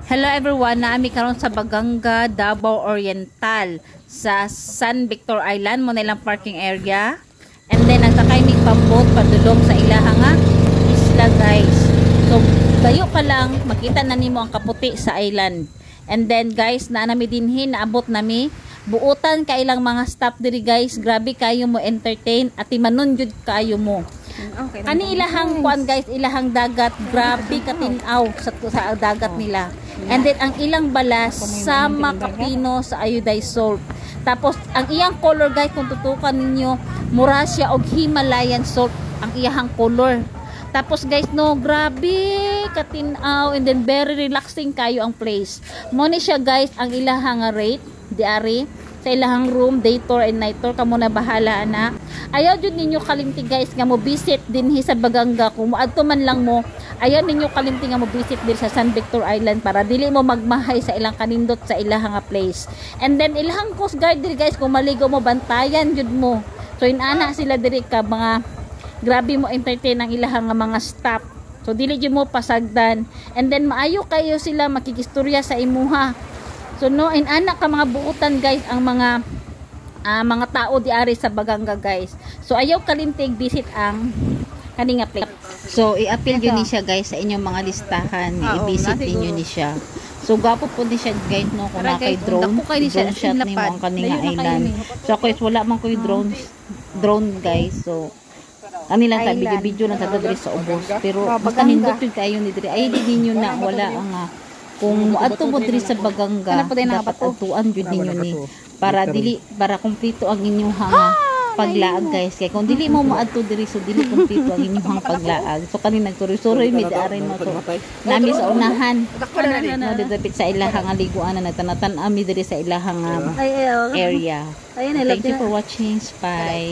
Hello everyone, naami karon sa Baganga, Davao Oriental sa San Victor Island mo nilang parking area. And then nagsakay mig pambot padulong sa ilahanga isla guys. So dayo pa lang makita na nimo ang kaputi sa island. And then guys, naanami dinhi naabot nami buutan ka ilang mga staff diri guys. Grabe kayo mo entertain at imanon jud kayo mo. Okay, kani ilahang kuan guys, ilahang dagat, grabe katinaw sa dagat nila. And then ang ilang balas sama kapino sa iodized salt. Tapos ang iyang color guys, kung tutukan ninyo, mura siya og Himalayan salt ang iyang color. Tapos guys, no, grabe katinaw, and then very relaxing kayo ang place. Mo ni siya guys ang ilahang rate diari sa ilahang room, day tour and night tour, kamo na bahala na. Ayaw jud ninyo kalimti guys nga mo visit dinhi sa Baganga. Kung moadto man lang mo, ayaw ninyo kalimti nga mo visit dir sa San Victor Island para dili mo magmahay sa ilang kanindot sa ilahang place. And then ilahang coast guard diri guys, kung maligo mo bantayan jud mo. So inana sila diri ka mga grabe mo entertain ang ilahang mga staff. So dili jud mo pasagdan. And then maayo kayo sila makikistorya sa imuha. So no, inana ka mga buutan guys ang mga tao diari sa Baganga guys. So ayaw kalimtig visit ang kaninga place. So i-appeal yun ni siya guys sa inyong mga listahan, i-visit niyo ni siya. So gapo po ni siya guys no, kung na kay drone shot nimo ang kaninga island. So ako is wala man ko yung drone guys. So kanila sa video lang sa diri sa ubos, pero basta nindot yun kayo ni diri ay di niyo na wala ang kung adto mo diri sa Baganga, dapat adtuan jud ninyo ni para kumpleto ang inyong paglaag guys. Kaya kung dili mo maadto diri, so dili kumpleto ang inyong paglaag. So kanina nagturoy-turoy mi diaray mo to nami sa unahan no dapit sa ilahang liguan na nagtanatan ami diri sa ilahang area. Thank you for watching. Bye.